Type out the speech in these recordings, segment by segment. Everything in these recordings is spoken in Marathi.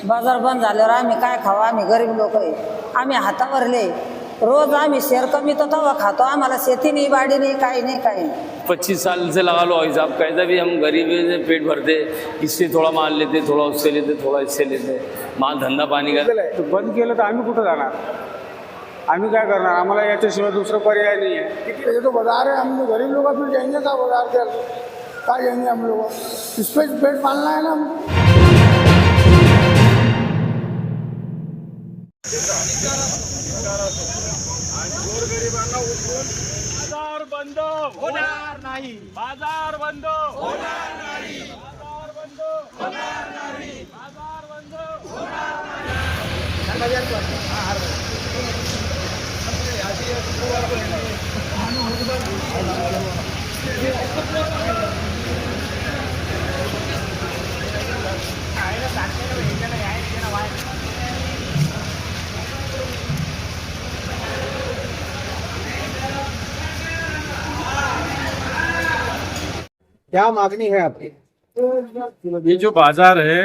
बाजार बंद झाल्यावर आम्ही काय खावा? आम्ही गरीब लोक आहे, आम्ही हातावरले, रोज आम्ही शेर कमी तो तवा खातो, आम्हाला शेती नहीं बाड़ी नहीं काही नहीं काही नहीं। 25 साल से लगा लो हिसाब, कैसा भी हम गरीब है, पेट भरते, इससे थोड़ा माल लेते, थोड़ा उससे लेते, थोड़ा इससे लेते, माल धंदा पानी का। तो बंद केलं तर आम्ही कुठं जाणार? आम्ही काय करणार? आम्हाला याच्याशिवाय दुसरा पर्याय नहीं है। ये तो बाजार है, हम गरीब लोग फिर जाएंगे का बाजार के? क्या जाएंगे हम लोग? इस पे पेट पालना है ना हम। बाजार बंद होणार नाही, बाजार बंद होणार नाही, बाजार बंद होणार नाही, बाजार बंद होणार क्या मागणी है आपकी? ये जो बाजार है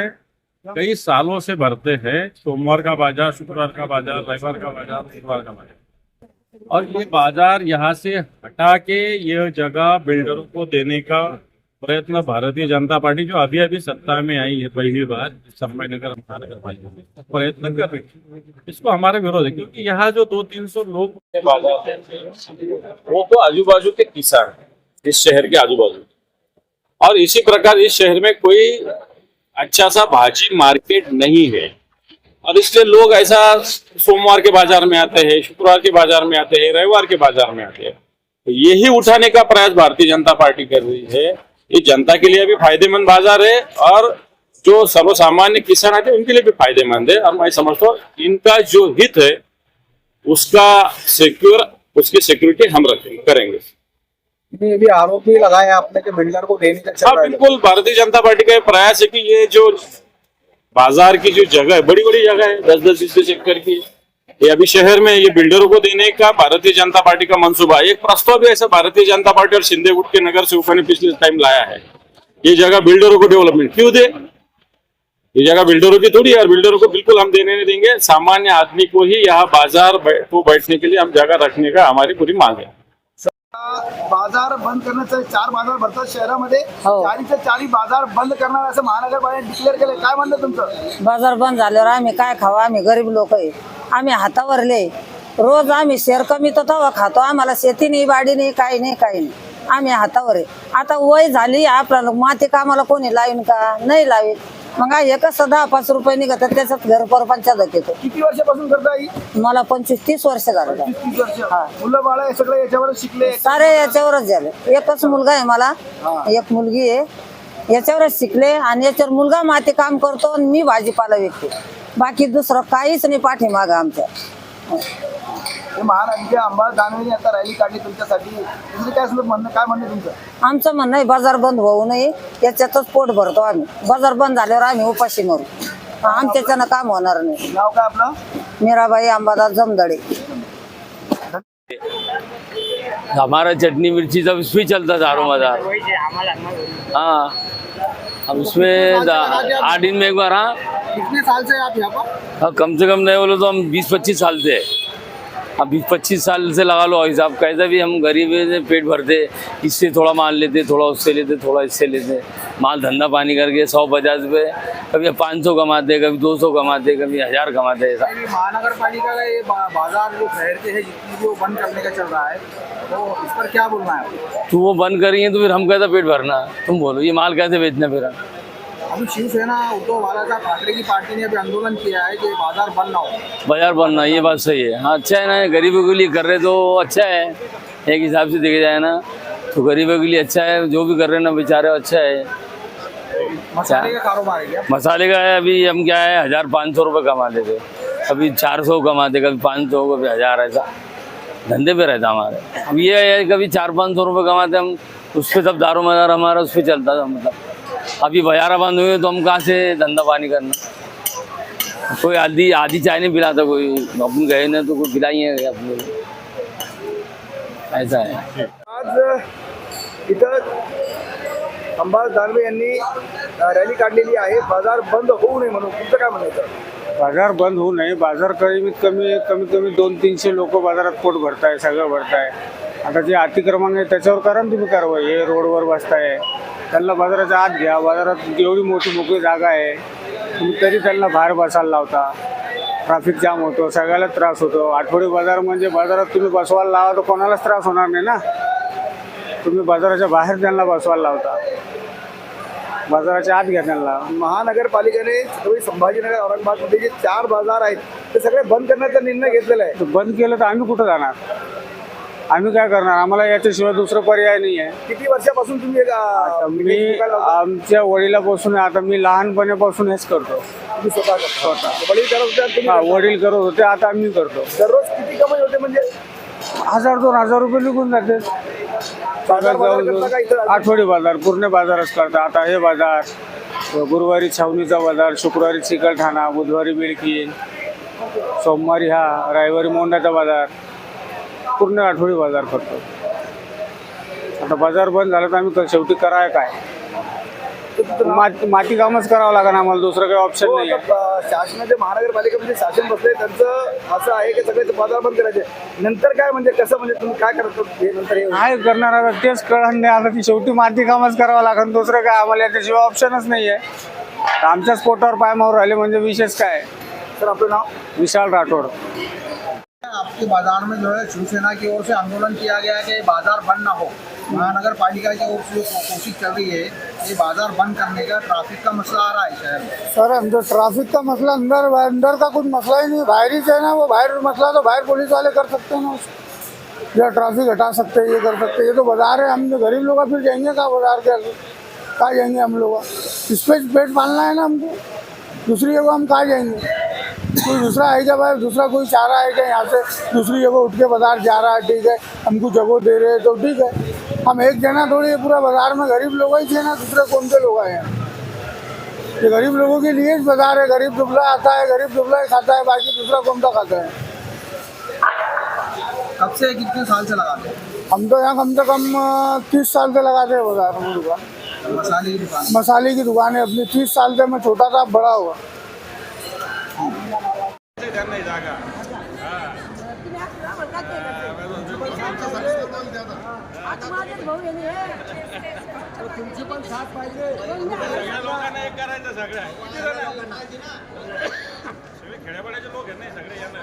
कई सालों से भरते हैं, सोमवार का बाजार, शुक्रवार का बाजार, रविवार का बाजार, बुधवार का बाजार। और ये बाजार यहाँ से हटा के यह जगह बिल्डरों को देने का प्रयत्न भारतीय जनता पार्टी, जो अभी अभी सत्ता में आई है पहली बार समय नगर महानगर पालिका में, प्रयत्न कर रही है। इसको हमारा विरोध है, क्योंकि यहाँ जो 200-300 लोग बाजार हैं, वो तो आजू बाजू के किसान हैं, इस शहर के आजू बाजू। और इसी प्रकार इस शहर में कोई अच्छा सा भाजी मार्केट नहीं है, और इसलिए लोग ऐसा सोमवार के बाजार में आते हैं, शुक्रवार के बाजार में आते हैं, रविवार के बाजार में आते हैं। तो यही उठाने का प्रयास भारतीय जनता पार्टी कर रही है। ये जनता के लिए भी फायदेमंद बाजार है, और जो सर्वसामान्य किसान आते हैं उनके लिए भी फायदेमंद है। और मैं समझता हूँ इनका जो हित है उसका उसकी सिक्योरिटी हम करेंगे। ये भी आरोप भी लगाए आपने कि बिल्डर को देने का चल हाँ, रहा है। बिल्कुल भारतीय जनता पार्टी का ये प्रयास है कि ये जो बाजार की जो जगह है, बड़ी बड़ी जगह है, 10-10, 20-20 एकड़ की, ये अभी शहर में ये बिल्डरों को देने का भारतीय जनता पार्टी का मंसूबा है। एक प्रस्ताव भी ऐसा भारतीय जनता पार्टी और शिंदे गुट के नगर सेवकों ने पिछले टाइम लाया है। ये जगह बिल्डरों को डेवलपमेंट क्यों दे? ये जगह बिल्डरों की थोड़ी है, और बिल्डरों को बिल्कुल हम देने नहीं देंगे। सामान्य आदमी को ही यहाँ बाजार को बैठने के लिए हम जगह रखने का हमारी पूरी मांग है। बाजार बंद करण्याचं 4 बाजार भरतात शहरामध्ये, हो। 4च्या 4 बाजार बंद करणार असं महानगरपालिकेने डिक्लेअर केलं। काय म्हणणं तुमचं? बाजार बंद झाल्यावर आम्ही काय खावा? आम्ही गरीब लोक आहे, आम्ही हातावरले, रोज आम्ही शेर कमी तो तवा खातो, आम्हाला शेती नाही बाड़ी नाही काही नाही काही नाही, आम्ही हातावर आहे। आता वय झाली, आपल्याला माती कामाला कोणी लावीन का? नाही लावीन। मग हे कसं 10-5 रुपये निघत त्याच्यात घर परपंचायत येतो। किती वर्षापासून करता ही? मला 25-30 वर्ष झालं। 30 वर्ष। मुलं बाळ हे सगळे याच्यावरच शिकले? सारे याच्यावरच झाले। एकच मुलगा आहे मला, एक मुलगी आहे, याच्यावरच शिकले। आणि याच्यावर मुलगा माती काम करतो आणि मी भाजीपाला विकते, बाकी दुसरं काहीच नाही पाठीमागं आमच्या। महानगर अंबा दानवेने आता रॅली काढली तुमच्यासाठी, तुमचं काय म्हणणं तुमचं? आमचं म्हणणं आहे बाजार बंद होऊ नये, याच्यातच पोट भरतो आम्ही। बाजार बंद झाल्यावर आम्ही उपाशी मरू, आमच्याच्यानं काम होणार नाही। नाव काय आपलं? मीराबाई अंबादास जमदडे। हमारा चटनी मिर्ची सब इसमें चलता था बाजार। हाँ, अब उसमें 8 दिन में एक बार। हाँ, कितने साल से आप यहाँ पर? हाँ, कम से कम नहीं बोलो तो हम 20-25 साल से। अब 20-25 साल से लगा लो हिसाब, कैसा भी हम गरीब है, पेट भरते, इससे थोड़ा माल लेते, थोड़ा उससे लेते, थोड़ा इससे लेते, माल धंधा पानी करके 100-50 रुपये, कभी 500 कमाते, कभी 200 कमाते, कभी 1000 कमाते। ऐसा महानगर पालिका का ये बाजार जो ठहरते हैं जितनी, वो बंद करने का चल रहा है, तो इस पर क्या बोलना है? तो वो बंद करेंगे तो फिर हम कैसा पेट भरना? तुम बोलो, ये माल कैसे बेचना फिर? अभी शिवसेना उद्धव बाळासाहेब ठाकरे की पार्टी ने अभी आंदोलन किया है कि बाजार बंद ना हो। बाजार बनना, ये बात सही है। हाँ, अच्छा है ना, गरीबों के लिए कर रहे तो अच्छा है, एक हिसाब से देखा जाए ना तो गरीबों के लिए अच्छा है। जो भी कर रहे हैं ना बेचारे, अच्छा है। मसाले का कारोबार है क्या? मसाले का है, अभी हम क्या है 1500 रुपये कमा लेते, कभी 400 कमाते, कभी 500, कभी 1000, ऐसा धंधे पे रहता हमारे। अब ये है कभी 400-500 रुपये कमाते हम, उस पर सब दारो मदार हमारा उस पर चलता था। मतलब अभी बाजार बंद हुए तो हम कहाँ से धंधा पानी करना? कोई आधी चाय नहीं पिलाता, कोई अपन गए ना तो कोई पिलाइए अपने, ऐसा है। आज इथं अंबादास दानवे यांनी रॅली काढलेली आहे बाजार बंद होऊ नये म्हणून, तुमचं काय म्हणायचं? बाजार बंद होऊ नये. बाजार कमीत कमी 200-300 लोक बाजारात पोट भरताय, सगळं भरताय. आता जे अतिक्रमण आहे त्याच्यावर करा ना तुम्ही कारवाई. हे रोडवर बसताय, त्यांना बाजाराच्या आत घ्या. बाजारात एवढी मोठी मोकळी जागा आहे, तुम्ही तरी त्यांना बाहेर बसायला लावता. ट्रॅफिक जाम होतो, सगळ्याला त्रास होतो. आठवडी बाजार म्हणजे बाजारात तुम्ही बसवायला लावा तर कोणालाच त्रास होणार नाही ना. तुम्ही बाजाराच्या बाहेर त्यांना बसवायला लावता, बाजाराच्या आत घ्या त्यांना. महानगरपालिकेने छत्रपती संभाजीनगर औरंगाबादमध्ये जे 4 बाजार आहेत ते सगळे बंद करण्याचा निर्णय घेतलेला आहे. तर बंद केलं तर आम्ही कुठं जाणार? आम्ही काय करणार? आम्हाला याच्याशिवाय दुसरं पर्याय नाही आहे. किती वर्षापासून तुम्ही मी आमच्या वडिलापासून, आता मी लहानपणापासून हेच करतो. स्वतः वडील करत होते आणि तुम्ही हा, वडील करत होते, आता आम्ही करतो. दररोज किती कमाई होते म्हणजे 1000-2000 रुपये निघून जाते. बाजार करता का इथं? आठवडी बाजार पूर्ण बाजारच करता. आता हे बाजार, गुरुवारी छावणीचा बाजार, शुक्रवारी चिकलठाणा, बुधवारी बिडकी, सोमवारी हा, रविवारी मोंडाचा बाजार, पूर्ण आठवडी बाजार करतो. आता बाजार बंद झाला तर आम्ही शेवटी कराय काय? माती कामच करावं लागेल आम्हाला, दुसरं काही ऑप्शन नाही आहे. शासनाचे महानगरपालिकेमध्ये शासन बसले, त्यांचं असं आहे की सगळे बाजार बंद करायचे. नंतर काय म्हणजे कसं, म्हणजे तुम्ही काय करतो हे नंतर? हे काय करणार आता तेच कळणार नाही. आता ती शेवटी माती कामच करावं लागेल, दुसरं काय आम्हाला याच्याशिवाय ऑप्शनच नाही आहे. आमच्याच पोटावर पाय मारून राहिले म्हणजे विशेष काय? सर आपलं नाव? विशाल राठोड. आपके बाजार में जो है शिवसेना की ओर से आंदोलन किया गया है कि बाजार बंद ना हो। महानगर पालिका की ओर से कोशिश चल रही है ये बाजार बंद करने का। ट्रैफिक का मसला आ रहा है शहर में। सर हम तो ट्रैफिक का मसला अंदर का कुछ मसला ही नहीं, बाहर ही है ना। वो बाहर मसला तो बाहर पुलिस वाले कर सकते हैं ना उसको, या ट्रैफिक हटा सकते हैं, ये कर सकते हैं। ये तो बाजार है, हम जो गरीब लोग फिर जाएंगे कहाँ बाजार के? कहाँ जाएंगे हम लोग? इस पे पेट पालना है ना हमको, दूसरी जगह हम कहाँ जाएंगे? कोई दूसरा है क्या भाई? दूसरा कोई चाह रहा है कि यहाँ से दूसरी जगह उठ के बाजार जा रहा है, ठीक है, हमको जगह दे रहे हैं तो ठीक है। हम एक जना थोड़ी पूरा बाजार में गरीब लोग ही थे ना, दूसरे कौन से लोग आए हैं? ये गरीब लोगों के लिए बाजार है। गरीब दुबला आता है, गरीब दुबला ही खाता है, बाकी दूसरा कौन सा खाता है? कब से कितने साल से लगाते हैं? हम तो यहाँ कम से कम 30 साल से लगाते हैं बाजार में दुकान। मसाले की दुकान? मसाले की दुकान है अपनी। 30 साल से मैं छोटा था, अब बड़ा हुआ। लोकांना एक करायचं सगळ्या सगळे खेड्यापाड्याचे लोक आहेत ना सगळे यांना